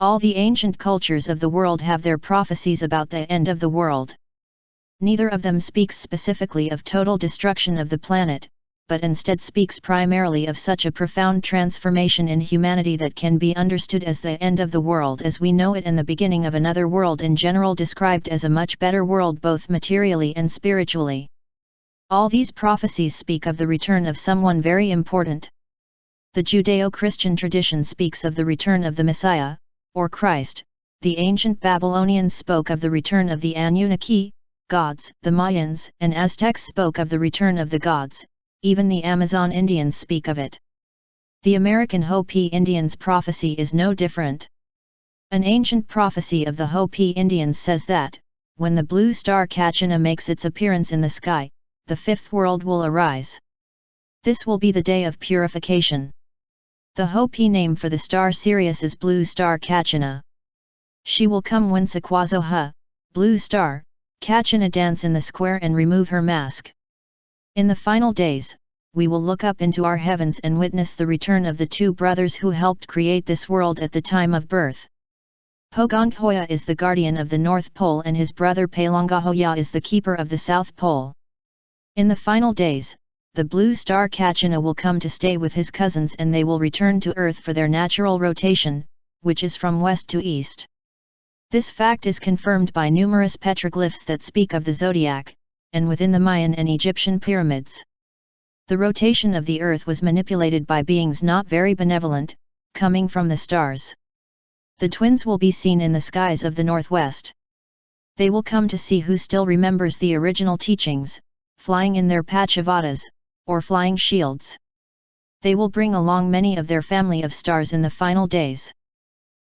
All the ancient cultures of the world have their prophecies about the end of the world. Neither of them speaks specifically of total destruction of the planet, but instead speaks primarily of such a profound transformation in humanity that can be understood as the end of the world as we know it and the beginning of another world in general, described as a much better world both materially and spiritually. All these prophecies speak of the return of someone very important. The Judeo-Christian tradition speaks of the return of the Messiah, or Christ. The ancient Babylonians spoke of the return of the Anunnaki gods, the Mayans and Aztecs spoke of the return of the gods, even the Amazon Indians speak of it. The American Hopi Indians' prophecy is no different. An ancient prophecy of the Hopi Indians says that, when the blue star Kachina makes its appearance in the sky, the fifth world will arise. This will be the day of purification. The Hopi name for the star Sirius is Blue Star Kachina. She will come when Sakwazoha, Blue Star, Kachina dance in the square and remove her mask. In the final days, we will look up into our heavens and witness the return of the two brothers who helped create this world at the time of birth. Pogonghoya is the guardian of the North Pole and his brother Palongahoya is the keeper of the South Pole. In the final days, the blue star Kachina will come to stay with his cousins and they will return to Earth for their natural rotation, which is from west to east. This fact is confirmed by numerous petroglyphs that speak of the zodiac, and within the Mayan and Egyptian pyramids. The rotation of the Earth was manipulated by beings not very benevolent, coming from the stars. The twins will be seen in the skies of the northwest. They will come to see who still remembers the original teachings, flying in their Pachavatas, or flying shields. They will bring along many of their family of stars in the final days.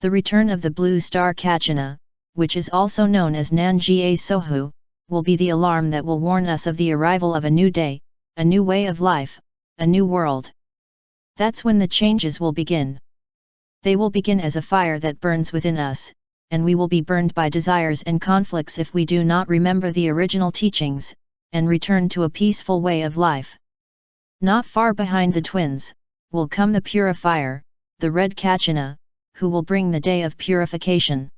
The return of the blue star Kachina, which is also known as Nanjie Sohu, will be the alarm that will warn us of the arrival of a new day, a new way of life, a new world. That's when the changes will begin. They will begin as a fire that burns within us, and we will be burned by desires and conflicts if we do not remember the original teachings, and return to a peaceful way of life. Not far behind the twins, will come the purifier, the red Kachina, who will bring the day of purification.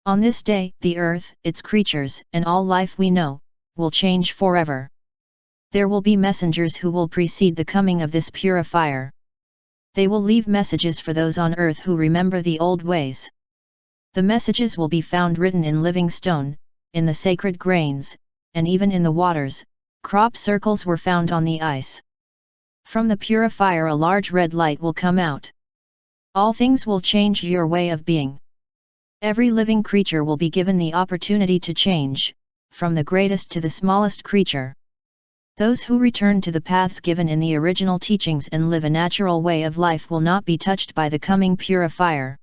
On this day, the earth, its creatures, and all life we know, will change forever. There will be messengers who will precede the coming of this purifier. They will leave messages for those on earth who remember the old ways. The messages will be found written in living stone, in the sacred grains, and even in the waters. Crop circles were found on the ice. From the purifier a large red light will come out. All things will change your way of being. Every living creature will be given the opportunity to change, from the greatest to the smallest creature. Those who return to the paths given in the original teachings and live a natural way of life will not be touched by the coming purifier.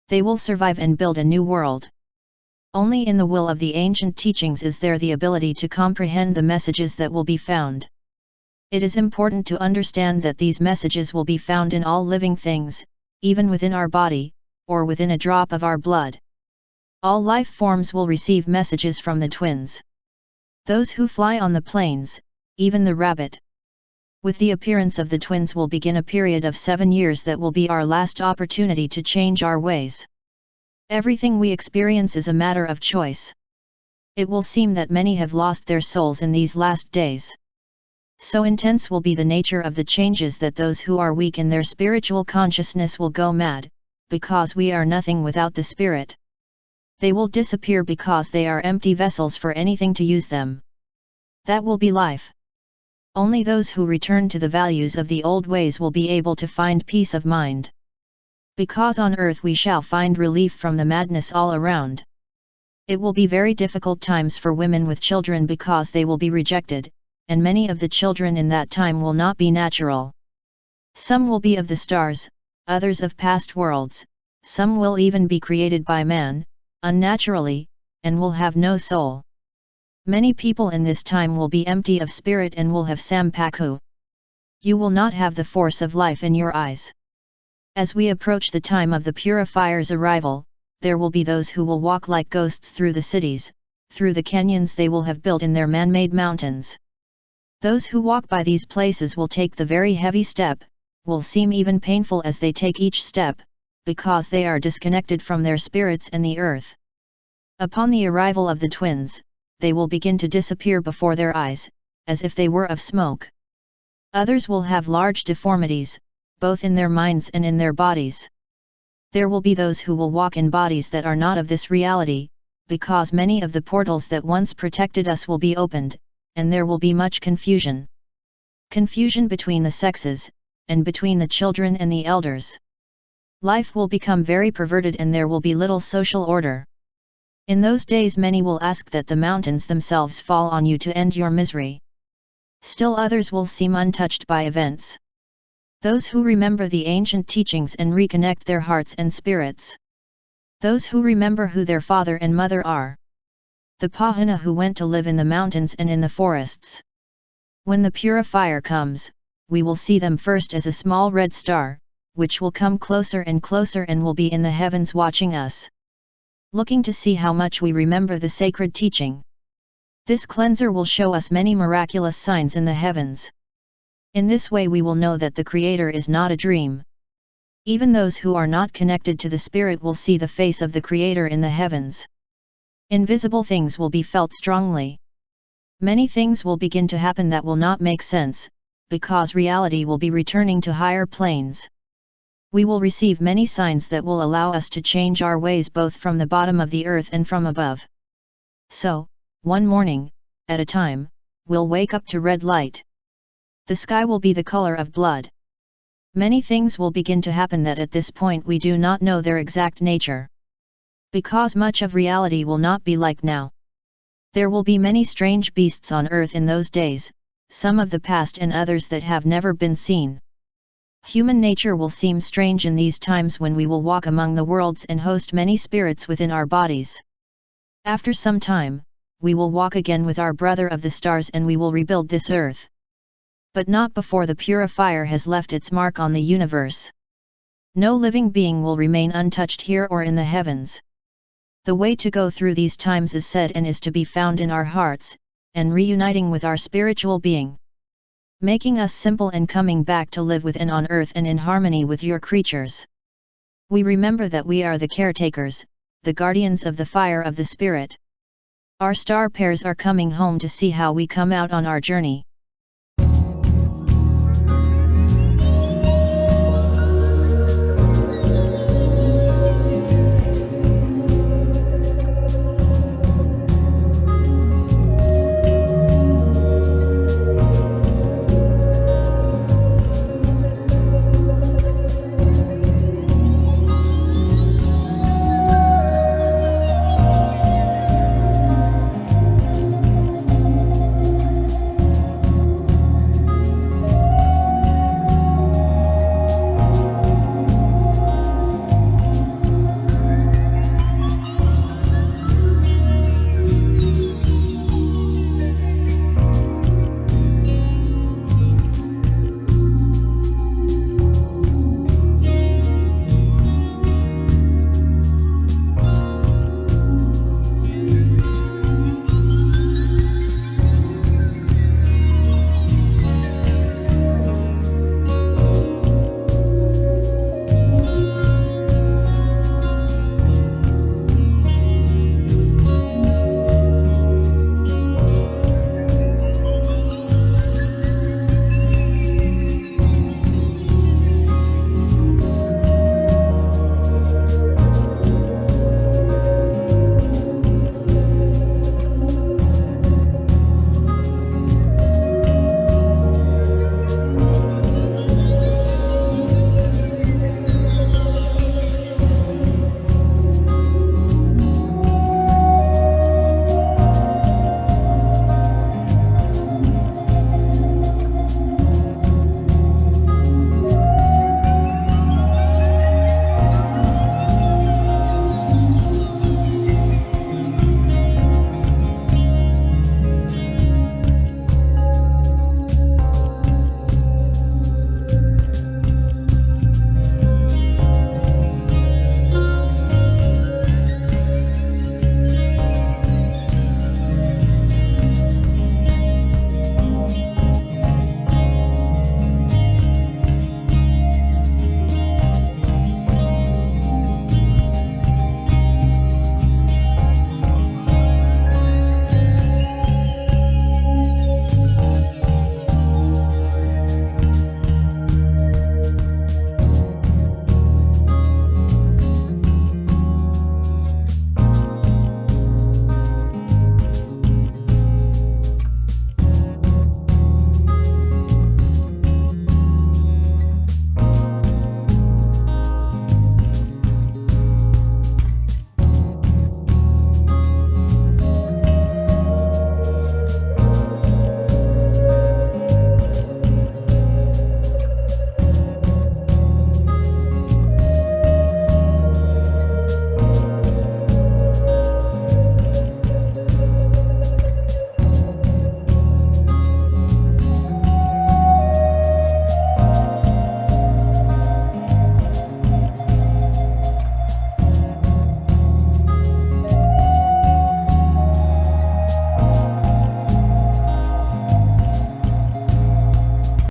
They will survive and build a new world. Only in the will of the ancient teachings is there the ability to comprehend the messages that will be found. It is important to understand that these messages will be found in all living things, even within our body, or within a drop of our blood. All life forms will receive messages from the twins. Those who fly on the plains, even the rabbit. With the appearance of the twins will begin a period of 7 years that will be our last opportunity to change our ways. Everything we experience is a matter of choice. It will seem that many have lost their souls in these last days. So intense will be the nature of the changes that those who are weak in their spiritual consciousness will go mad, because we are nothing without the Spirit. They will disappear because they are empty vessels for anything to use them. That will be life. Only those who return to the values of the old ways will be able to find peace of mind. Because on earth we shall find relief from the madness all around. It will be very difficult times for women with children because they will be rejected, and many of the children in that time will not be natural. Some will be of the stars, others of past worlds, some will even be created by man, unnaturally, and will have no soul. Many people in this time will be empty of spirit and will have sampaku. You will not have the force of life in your eyes. As we approach the time of the purifier's arrival, there will be those who will walk like ghosts through the cities, through the canyons they will have built in their man-made mountains. Those who walk by these places will take the very heavy step, will seem even painful as they take each step, because they are disconnected from their spirits and the earth. Upon the arrival of the twins, they will begin to disappear before their eyes, as if they were of smoke. Others will have large deformities, both in their minds and in their bodies. There will be those who will walk in bodies that are not of this reality, because many of the portals that once protected us will be opened, and there will be much confusion. Confusion between the sexes, and between the children and the elders. Life will become very perverted and there will be little social order. In those days many will ask that the mountains themselves fall on you to end your misery. Still others will seem untouched by events. Those who remember the ancient teachings and reconnect their hearts and spirits. Those who remember who their father and mother are. The Pahana who went to live in the mountains and in the forests. When the purifier comes, we will see them first as a small red star, which will come closer and closer and will be in the heavens watching us, looking to see how much we remember the sacred teaching. This cleanser will show us many miraculous signs in the heavens. In this way we will know that the Creator is not a dream. Even those who are not connected to the Spirit will see the face of the Creator in the heavens. Invisible things will be felt strongly. Many things will begin to happen that will not make sense, because reality will be returning to higher planes. We will receive many signs that will allow us to change our ways both from the bottom of the earth and from above. So, one morning, at a time, we'll wake up to red light. The sky will be the color of blood. Many things will begin to happen that at this point we do not know their exact nature. Because much of reality will not be like now. There will be many strange beasts on earth in those days, some of the past and others that have never been seen. Human nature will seem strange in these times when we will walk among the worlds and host many spirits within our bodies. After some time, we will walk again with our brother of the stars and we will rebuild this earth. But not before the purifier has left its mark on the universe. No living being will remain untouched here or in the heavens. The way to go through these times is said and is to be found in our hearts, and reuniting with our spiritual being. Making us simple and coming back to live within on earth and in harmony with your creatures. We remember that we are the caretakers, the guardians of the fire of the Spirit. Our star pairs are coming home to see how we come out on our journey.